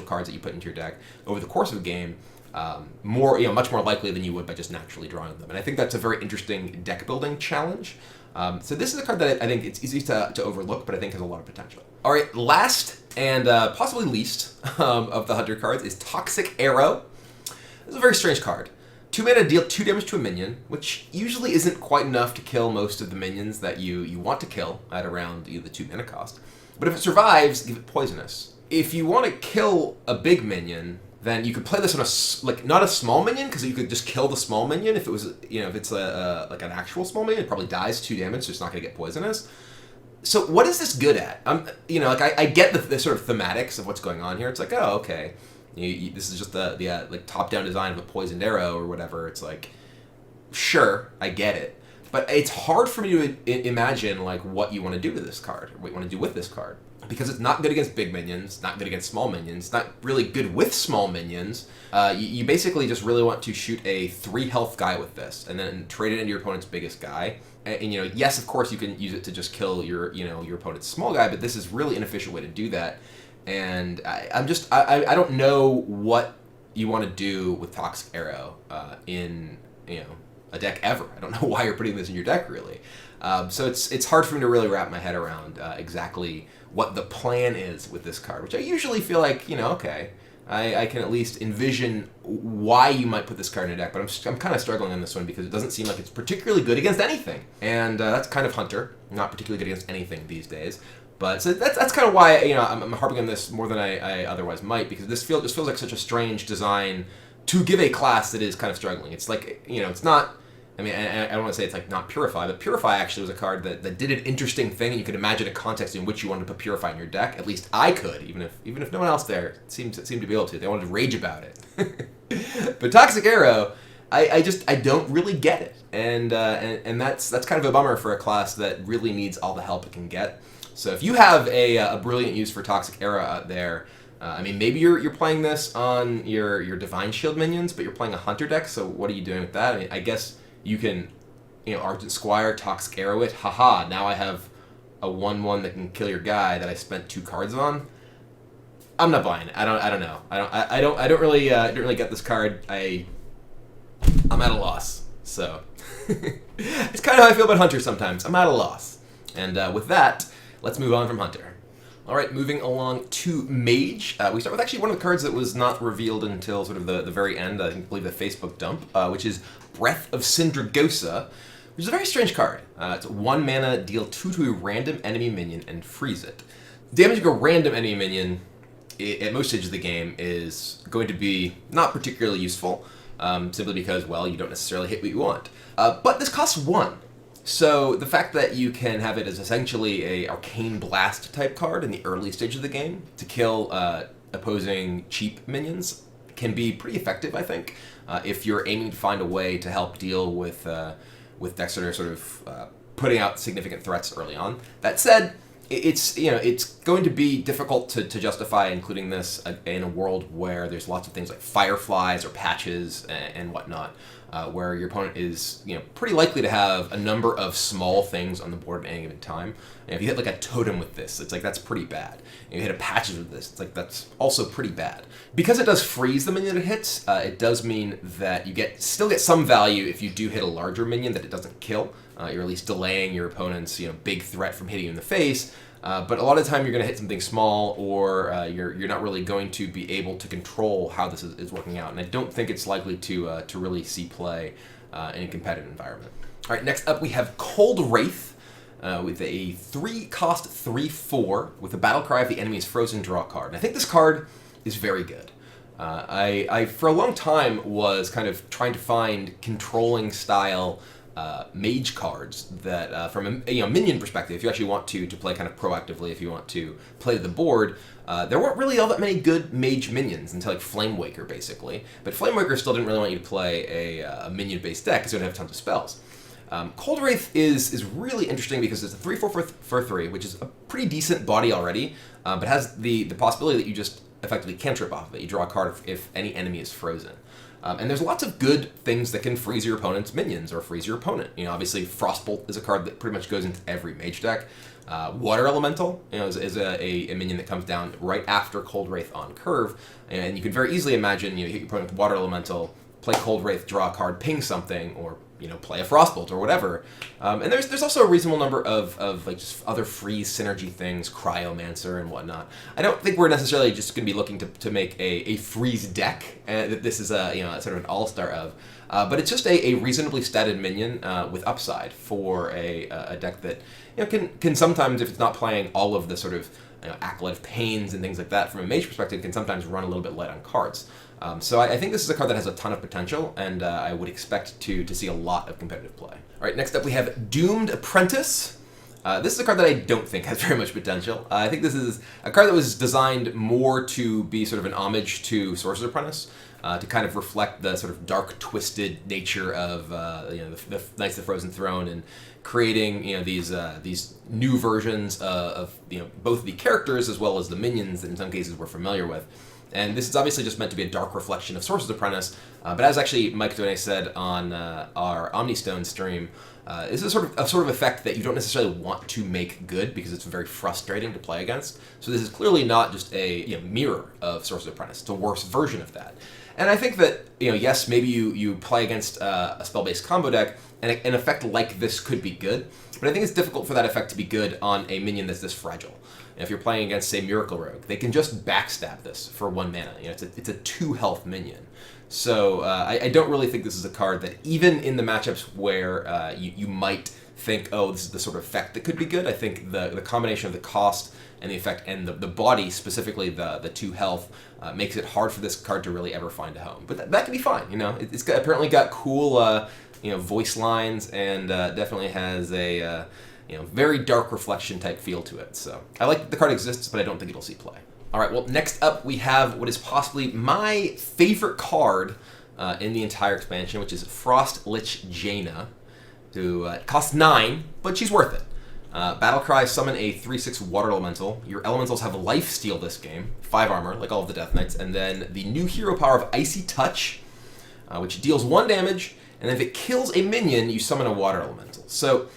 cards that you put into your deck over the course of a game. Much more likely than you would by just naturally drawing them. And I think that's a very interesting deck building challenge. So this is a card that I think it's easy to overlook, but I think has a lot of potential. All right, last and possibly least of the Hunter cards is Toxic Arrow. This is a very strange card. 2 mana, deal 2 damage to a minion, which usually isn't quite enough to kill most of the minions that you want to kill at around the 2 mana cost. But if it survives, give it poisonous. If you want to kill a big minion, then you could play this on not a small minion, because you could just kill the small minion. If it was, if it's like an actual small minion, it probably dies 2 damage, so it's not going to get poisonous. So what is this good at? I get the sort of thematics of what's going on here. It's like, oh, okay, this is just the top-down design of a poisoned arrow or whatever. It's like, sure, I get it, but it's hard for me to imagine like what you want to do to this card, or what you want to do with this card. Because it's not good against big minions, not good against small minions, not really good with small minions. You basically just really want to shoot a 3 health guy with this, and then trade it into your opponent's biggest guy. And yes, of course, you can use it to just kill your opponent's small guy, but this is really an inefficient way to do that. And I don't know what you want to do with Toxic Arrow in a deck ever. I don't know why you're putting this in your deck, really. So it's hard for me to really wrap my head around exactly what the plan is with this card, which I usually feel like, okay, I can at least envision why you might put this card in a deck, but I'm kind of struggling on this one because it doesn't seem like it's particularly good against anything. And that's kind of Hunter, not particularly good against anything these days. But so that's kind of why I'm harping on this more than I otherwise might, because this feels like such a strange design to give a class that is kind of struggling. It's like, it's not... I don't want to say it's like not Purify, but Purify actually was a card that did an interesting thing, and you could imagine a context in which you wanted to put Purify in your deck. At least I could, even if no one else there seemed to be able to. They wanted to rage about it. But Toxic Arrow, I don't really get it, and that's kind of a bummer for a class that really needs all the help it can get. So if you have a brilliant use for Toxic Arrow out there, maybe you're playing this on your Divine Shield minions, but you're playing a Hunter deck. So what are you doing with that? I guess you can, Argent Squire, Toxic Arrow it. Haha! Now I have a 1/1 that can kill your guy that I spent 2 cards on. I'm not buying it. I don't know. I don't really get this card. I'm at a loss. So it's kind of how I feel about Hunter sometimes. I'm at a loss. And with that, let's move on from Hunter. All right, moving along to Mage. We start with actually one of the cards that was not revealed until sort of the very end, I believe the Facebook dump, which is Breath of Sindragosa, which is a very strange card. It's 1 mana, deal 2 to a random enemy minion, and freeze it. Damaging a random enemy minion at most stages of the game is going to be not particularly useful, simply because, well, you don't necessarily hit what you want. But this costs 1. So the fact that you can have it as essentially a Arcane Blast type card in the early stage of the game to kill opposing cheap minions can be pretty effective, I think, if you're aiming to find a way to help deal with decks that are sort of putting out significant threats early on. That said, it's going to be difficult to justify including this in a world where there's lots of things like fireflies or patches and whatnot, where your opponent is pretty likely to have a number of small things on the board at any given time. And if you hit like a totem with this, it's like that's pretty bad. If you hit a patches with this, it's like that's also pretty bad. Because it does freeze the minion it hits, it does mean that you still get some value if you do hit a larger minion that it doesn't kill. You're at least delaying your opponent's big threat from hitting you in the face. But a lot of the time you're going to hit something small, or you're not really going to be able to control how this is working out. And I don't think it's likely to really see play in a competitive environment. All right, next up we have Coldwraith with a 3-cost 3/4 with the battle cry of the enemy is frozen, draw a card. And I think this card is very good. I for a long time was kind of trying to find controlling style Mage cards that, from a minion perspective, if you actually want to play kind of proactively, if you want to play to the board, there weren't really all that many good Mage minions until like Flamewaker, basically. But Flamewaker still didn't really want you to play a minion-based deck because you don't have tons of spells. Coldwraith is really interesting because it's a 3/4 for 3, which is a pretty decent body already, but has the possibility that you just effectively cantrip off of it. You draw a card if any enemy is frozen. And there's lots of good things that can freeze your opponent's minions or freeze your opponent. Obviously, Frostbolt is a card that pretty much goes into every Mage deck. Water Elemental, is a minion that comes down right after Coldwraith on curve, and you can very easily imagine, hit your opponent with Water Elemental, play Coldwraith, draw a card, ping something, or play a Frostbolt or whatever. And there's also a reasonable number of like just other freeze synergy things, Cryomancer and whatnot. I don't think we're necessarily just going to be looking to make a freeze deck that this is a sort of an all-star of. But it's just a reasonably statted minion with upside for a deck that can sometimes, if it's not playing all of the sort of Acolyte of Pains and things like that from a Mage perspective, can sometimes run a little bit light on cards. So I think this is a card that has a ton of potential, and I would expect to see a lot of competitive play. All right, next up we have Doomed Apprentice. This is a card that I don't think has very much potential. I think this is a card that was designed more to be sort of an homage to Sorcerer's Apprentice, to kind of reflect the sort of dark, twisted nature of the Knights of the Frozen Throne, and creating these new versions of both the characters as well as the minions that in some cases we're familiar with. And this is obviously just meant to be a dark reflection of Sorcerer's Apprentice, but as actually Mike Donay said on our Omnistone stream, this is a sort of effect that you don't necessarily want to make good because it's very frustrating to play against. So this is clearly not just a mirror of Sorcerer's Apprentice; it's a worse version of that. And I think that yes, maybe you play against a spell-based combo deck, and an effect like this could be good, but I think it's difficult for that effect to be good on a minion that's this fragile. If you're playing against, say, Miracle Rogue, they can just backstab this for 1 mana. It's a 2 health minion. So I don't really think this is a card that, even in the matchups where you might think, oh, this is the sort of effect that could be good, I think the combination of the cost and the effect and the body, specifically the 2 health, makes it hard for this card to really ever find a home. But that can be fine. It's apparently got cool voice lines, and definitely has a very dark reflection type feel to it. So I like that the card exists, but I don't think it'll see play. All right, well, next up we have what is possibly my favorite card in the entire expansion, which is Frost Lich Jaina, who costs 9, but she's worth it. Battlecry, summon a 3/6 Water Elemental. Your Elementals have Lifesteal this game, 5 armor, like all of the Death Knights, and then the new hero power of Icy Touch, which deals 1 damage, and then if it kills a minion, you summon a Water Elemental. So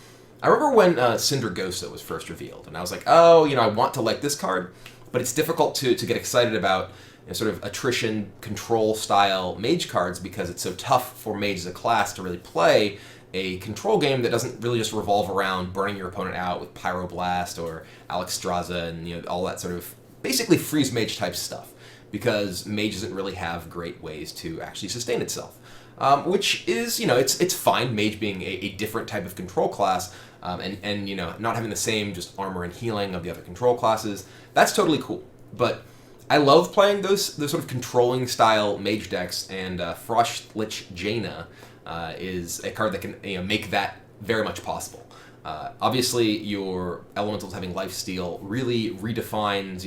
I remember when Sindragosa was first revealed, and I was like, oh, I want to like this card, but it's difficult to get excited about sort of attrition control style Mage cards because it's so tough for Mage as a class to really play a control game that doesn't really just revolve around burning your opponent out with Pyroblast or Alexstrasza and all that sort of basically freeze Mage type stuff, because Mage doesn't really have great ways to actually sustain itself. Which is, it's fine, Mage being a different type of control class, and not having the same just armor and healing of the other control classes. That's totally cool. But I love playing those sort of controlling style Mage decks, and Frost Lich Jaina is a card that can make that very much possible. Obviously, your Elementals having Lifesteal really redefines,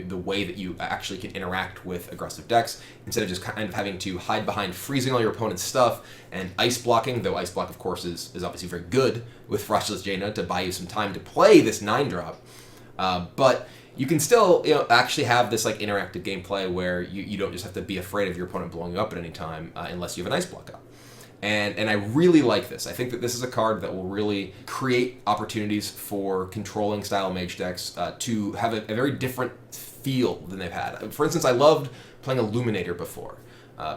the way that you actually can interact with aggressive decks, instead of just kind of having to hide behind freezing all your opponent's stuff and ice blocking, though Ice Block, of course, is obviously very good with Frostless Jaina to buy you some time to play this 9-drop. But you can still, actually have this interactive gameplay where you don't just have to be afraid of your opponent blowing you up at any time unless you have an Ice Block up. And I really like this. I think that this is a card that will really create opportunities for controlling style Mage decks to have a very different feel than they've had. For instance, I loved playing Illuminator before.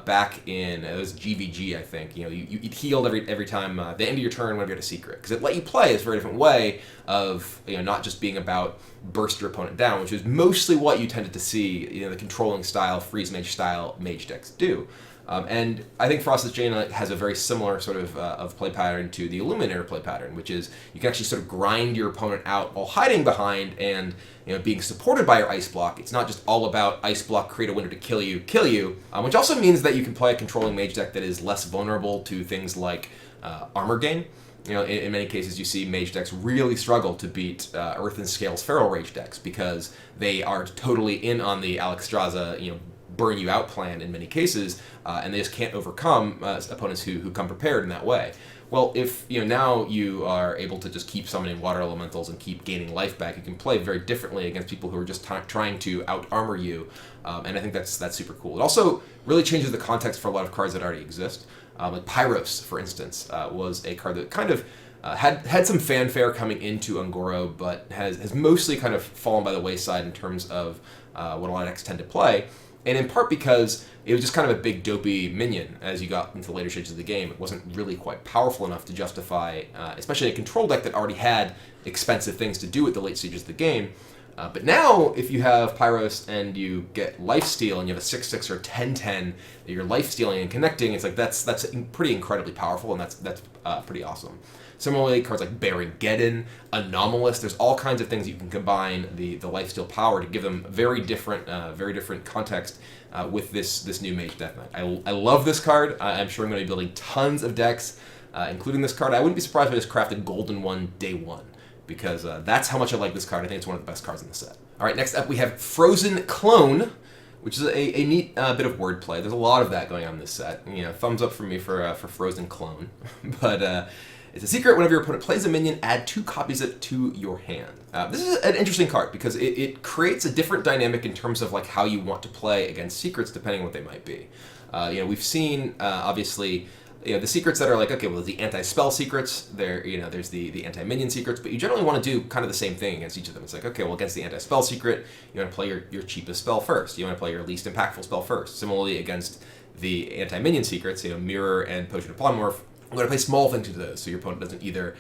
Back in, it was GVG, I think. You healed every time, the end of your turn whenever you had a secret. Because it let you play this very different way of, not just being about burst your opponent down, which is mostly what you tended to see, the controlling style, freeze Mage style Mage decks do. And I think Frostless Jaina has a very similar sort of play pattern to the Illuminator play pattern, which is you can actually sort of grind your opponent out while hiding behind and being supported by your Ice Block. It's not just all about Ice Block, create a window to kill you, which also means that you can play a controlling Mage deck that is less vulnerable to things like armor gain. In many cases, you see Mage decks really struggle to beat Earth and Scales Feral Rage decks because they are totally in on the Alexstrasza, burn you out plan in many cases, and they just can't overcome opponents who come prepared in that way. Well, if now you are able to just keep summoning water elementals and keep gaining life back, you can play very differently against people who are just trying to out-armor you, and I think that's super cool. It also really changes the context for a lot of cards that already exist. Like Pyros, for instance, was a card that kind of had some fanfare coming into Ungoro, but has mostly kind of fallen by the wayside in terms of what a lot of decks tend to play. And in part because it was just kind of a big dopey minion as you got into the later stages of the game. It wasn't really quite powerful enough to justify, especially a control deck that already had expensive things to do at the late stages of the game. But now, if you have Pyros and you get lifesteal and you have a 6/6 or 10/10 that you're lifestealing and connecting, it's like that's pretty incredibly powerful, and that's pretty awesome. Similarly, cards like Baron-Geddon, Anomalous, there's all kinds of things you can combine the lifesteal power to give them very different context with this new Mage Death Knight. I love this card. I'm sure I'm going to be building tons of decks, including this card. I wouldn't be surprised if I just crafted Golden one day one, because that's how much I like this card. I think it's one of the best cards in the set. All right, next up we have Frozen Clone, which is a neat bit of wordplay. There's a lot of that going on in this set. Thumbs up for me for Frozen Clone. But it's a secret. Whenever your opponent plays a minion, add 2 copies of it to your hand. This is an interesting card because it creates a different dynamic in terms of like how you want to play against secrets, depending on what they might be. We've seen obviously the secrets that are like, okay, well, the anti-spell secrets, there's the anti-minion secrets, but you generally want to do kind of the same thing against each of them. It's like, okay, well, against the anti-spell secret, you want to play your cheapest spell first. You want to play your least impactful spell first. Similarly, against the anti-minion secrets, Mirror and Potion of Polymorph, I'm going to play small things into those, so your opponent doesn't either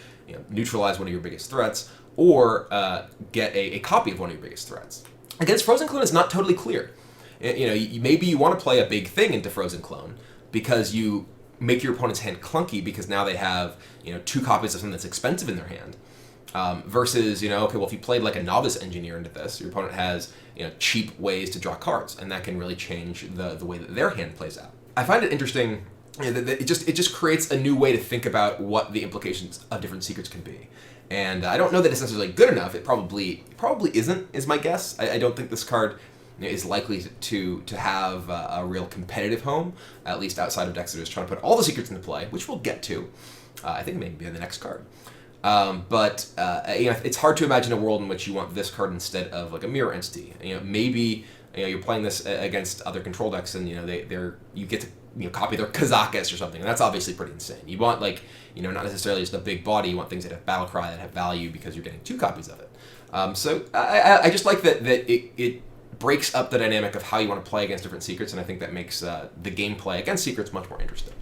neutralize one of your biggest threats or get a copy of one of your biggest threats. Against Frozen Clone, it's not totally clear. Maybe you want to play a big thing into Frozen Clone because you make your opponent's hand clunky because now they have 2 copies of something that's expensive in their hand. Versus okay, well, if you played like a Novice Engineer into this, your opponent has cheap ways to draw cards, and that can really change the way that their hand plays out. I find it interesting. It just creates a new way to think about what the implications of different secrets can be. And I don't know that it's necessarily good enough. It probably isn't, is my guess. I don't think this card is likely to have a real competitive home, at least outside of decks that are just trying to put all the secrets into play, which we'll get to. I think maybe in the next card. But it's hard to imagine a world in which you want this card instead of like a mirror entity. Maybe you're playing this against other control decks, and you get to copy their Kazakus or something, and that's obviously pretty insane. You want not necessarily just a big body. You want things that have Battlecry, that have value, because you're getting 2 copies of it. So I just like that it breaks up the dynamic of how you want to play against different secrets, and I think that makes the gameplay against secrets much more interesting.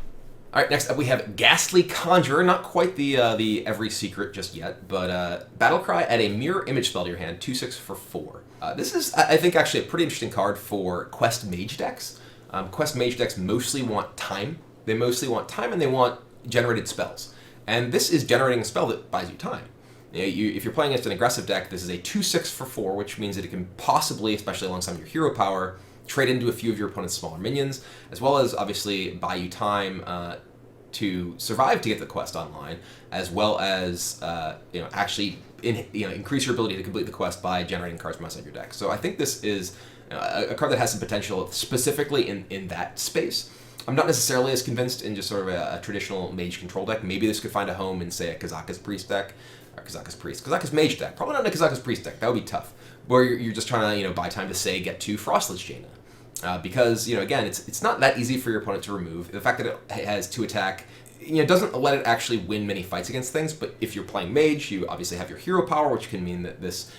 All right, next up we have Ghastly Conjurer. Not quite the every secret just yet, but Battlecry, add a mirror image spell to your hand, 2/6 for 4. This is, I think, actually a pretty interesting card for Quest Mage decks. Quest Mage decks mostly want time. They mostly want time, and they want generated spells. And this is generating a spell that buys you time. If you're playing against an aggressive deck, this is a 2/6 for 4, which means that it can possibly, especially alongside your hero power, trade into a few of your opponent's smaller minions, as well as obviously buy you time to survive to get the quest online, as well as actually increase your ability to complete the quest by generating cards from outside your deck. So I think this is a card that has some potential specifically in that space. I'm not necessarily as convinced in just sort of a traditional Mage control deck. Maybe this could find a home in, say, a Kazakus Priest deck, or Kazakus Mage deck. Probably not in a Kazakus Priest deck. That would be tough. Where you're just trying to buy time to, say, get to Frostlich Jaina. Because again, it's not that easy for your opponent to remove. The fact that it has 2 attack, doesn't let it actually win many fights against things. But if you're playing Mage, you obviously have your hero power, which can mean that this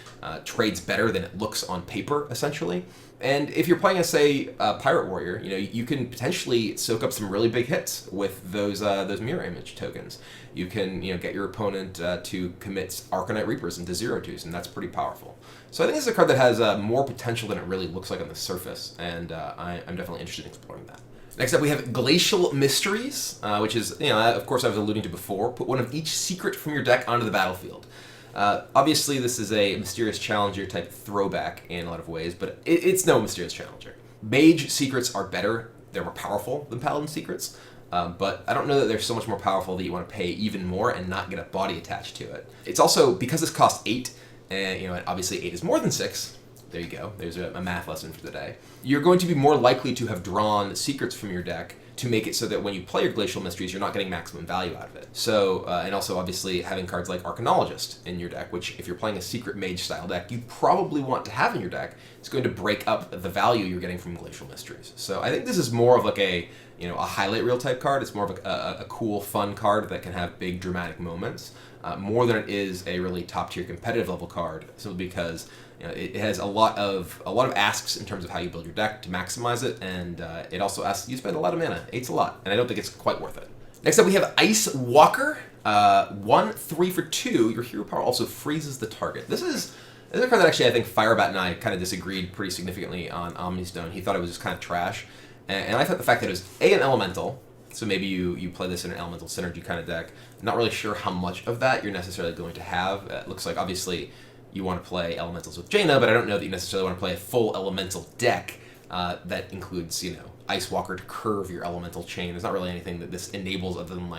trades better than it looks on paper, essentially. And if you're playing as, say, Pirate Warrior, you can potentially soak up some really big hits with those mirror image tokens. You can get your opponent to commit Arcanite Reapers into 0/2s, and that's pretty powerful. So I think this is a card that has more potential than it really looks like on the surface, and I'm definitely interested in exploring that. Next up, we have Glacial Mysteries, which is, of course, I was alluding to before. Put one of each secret from your deck onto the battlefield. Obviously, this is a Mysterious Challenger type throwback in a lot of ways, but it's no Mysterious Challenger. Mage secrets are better. They're more powerful than Paladin secrets, but I don't know that they're so much more powerful that you want to pay even more and not get a body attached to it. It's also, because this costs 8, and obviously 8 is more than 6, There you go. There's a math lesson for the day. You're going to be more likely to have drawn secrets from your deck to make it so that when you play your Glacial Mysteries, you're not getting maximum value out of it. So, and also obviously having cards like Arcanologist in your deck, which if you're playing a secret mage style deck, you probably want to have in your deck. It's going to break up the value you're getting from Glacial Mysteries. So I think this is more of like a highlight reel type card. It's more of a cool, fun card that can have big dramatic moments, more than it is a really top tier competitive level card. Simply because it has a lot of asks in terms of how you build your deck to maximize it, and it also asks you spend a lot of mana. 8's a lot, and I don't think it's quite worth it. Next up, we have Ice Walker. 1/3 for 2. Your hero power also freezes the target. This is a card that actually I think Firebat and I kind of disagreed pretty significantly on Omnistone. He thought it was just kind of trash, and I thought the fact that it was an elemental, so maybe you play this in an elemental synergy kind of deck. Not really sure how much of that you're necessarily going to have. It looks like obviously you want to play elementals with Jaina, but I don't know that you necessarily want to play a full elemental deck that includes, Ice Walker to curve your elemental chain. There's not really anything that this enables other than,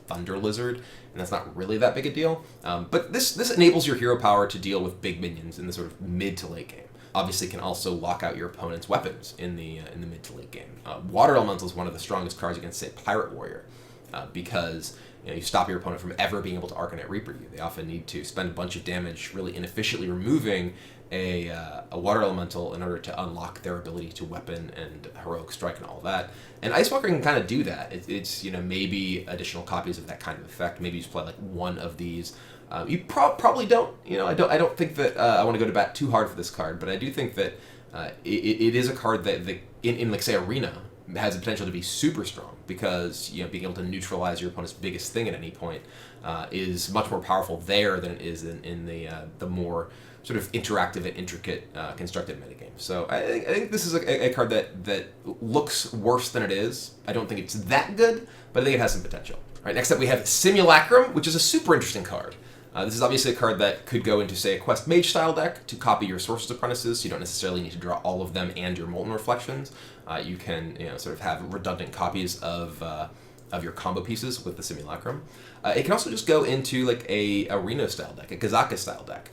Thunder Lizard, and that's not really that big a deal. But this enables your hero power to deal with big minions in the sort of mid to late game. Obviously can also lock out your opponent's weapons in the mid to late game. Water Elemental is one of the strongest cards against, say, Pirate Warrior, because you stop your opponent from ever being able to Arcanite Reaper you. They often need to spend a bunch of damage really inefficiently removing a Water Elemental in order to unlock their ability to weapon and Heroic Strike and all that. And Ice Walker can kind of do that. It's maybe additional copies of that kind of effect. Maybe you just play one of these. You probably don't. I don't think that I want to go to bat too hard for this card, but I do think that it is a card that in say Arena has the potential to be super strong, because being able to neutralize your opponent's biggest thing at any point is much more powerful there than it is in the more sort of interactive and intricate constructed metagame. So I think this is a card that looks worse than it is. I don't think it's that good, but I think it has some potential. All right, next up we have Simulacrum, which is a super interesting card. This is obviously a card that could go into, say, a Quest Mage style deck to copy your Sorcerer's Apprentices, so you don't necessarily need to draw all of them and your Molten Reflections. You can sort of have redundant copies of your combo pieces with the Simulacrum. It can also just go into a Reno style deck, a Kazaka style deck,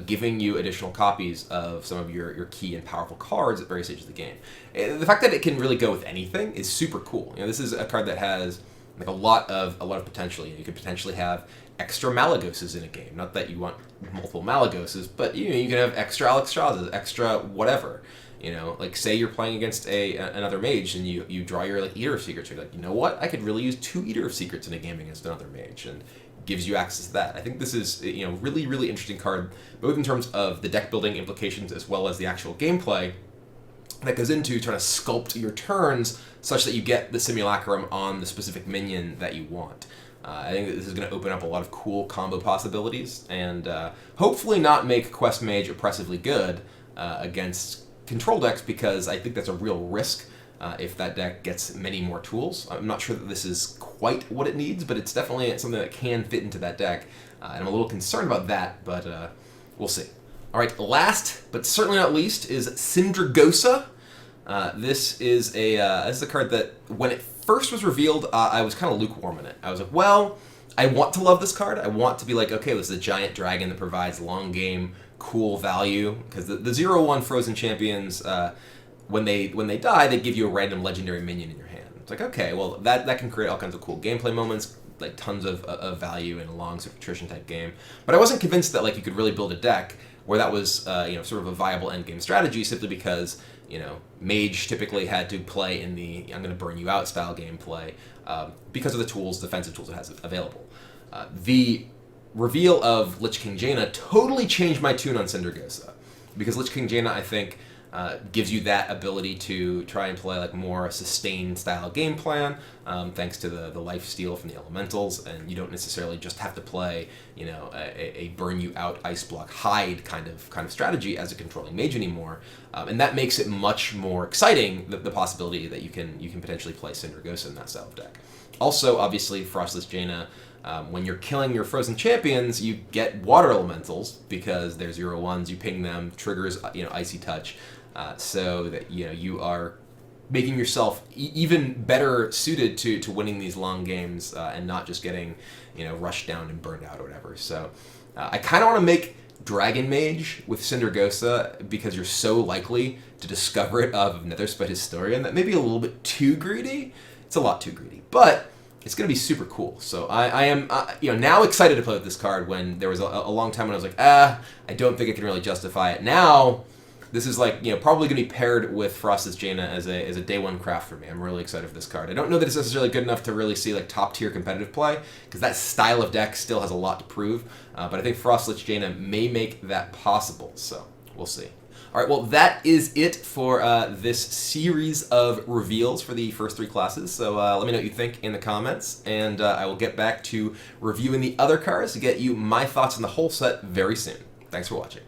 giving you additional copies of some of your key and powerful cards at various stages of the game. The fact that it can really go with anything is super cool. This is a card that has a lot of potential. You could potentially have extra Malagoses in a game. Not that you want multiple Malagoses, but you can have extra Alexstrasas, extra whatever. Say you're playing against another mage and you draw your Eater of Secrets. You're like, you know what? I could really use 2 Eater of Secrets in a game against another mage, and gives you access to that. I think this is really, really interesting card, both in terms of the deck building implications as well as the actual gameplay that goes into trying to sculpt your turns such that you get the Simulacrum on the specific minion that you want. I think that this is going to open up a lot of cool combo possibilities, and hopefully not make Quest Mage oppressively good against control decks, because I think that's a real risk if that deck gets many more tools. I'm not sure that this is quite what it needs, but it's definitely something that can fit into that deck, and I'm a little concerned about that, but we'll see. All right, last but certainly not least is Sindragosa. This is a card that when it first was revealed, I was kind of lukewarm in it. I was like, well, I want to love this card. I want to be like, okay, this is a giant dragon that provides long game, cool value. Because the 0/1 Frozen Champions, when they die, they give you a random legendary minion in your hand. It's like, okay, well, that can create all kinds of cool gameplay moments, tons of value in a long sort of attrition type game. But I wasn't convinced that you could really build a deck where that was sort of a viable endgame strategy, simply because Mage typically had to play in the I'm going to burn you out style gameplay because of the defensive tools it has available. The reveal of Lich King Jaina totally changed my tune on Sindragosa, because Lich King Jaina, I think, gives you that ability to try and play more sustained style game plan, thanks to the life steal from the elementals, and you don't necessarily just have to play a burn you out ice block hide kind of strategy as a controlling mage anymore, and that makes it much more exciting, the possibility that you can potentially play Sindragosa in that style of deck. Also, obviously, Frostless Jaina, when you're killing your Frozen Champions, you get Water Elementals, because they're 0/1s, you ping them, triggers Icy Touch, so that you are making yourself even better suited to winning these long games, and not just getting rushed down and burned out or whatever. So I kind of want to make Dragon Mage with Sindragosa because you're so likely to discover it of Netherspite Historian. That may be a little bit too greedy. It's a lot too greedy, but it's going to be super cool. So I am now excited to play with this card when there was a long time when I was like, I don't think I can really justify it. Now, this is like, probably going to be paired with Frost's Jaina as a day one craft for me. I'm really excited for this card. I don't know that it's necessarily good enough to really see like top tier competitive play, because that style of deck still has a lot to prove. But I think Frost's Jaina may make that possible. So we'll see. All right, well, that is it for this series of reveals for the first 3 classes. So let me know what you think in the comments, and I will get back to reviewing the other cards to get you my thoughts on the whole set very soon. Thanks for watching.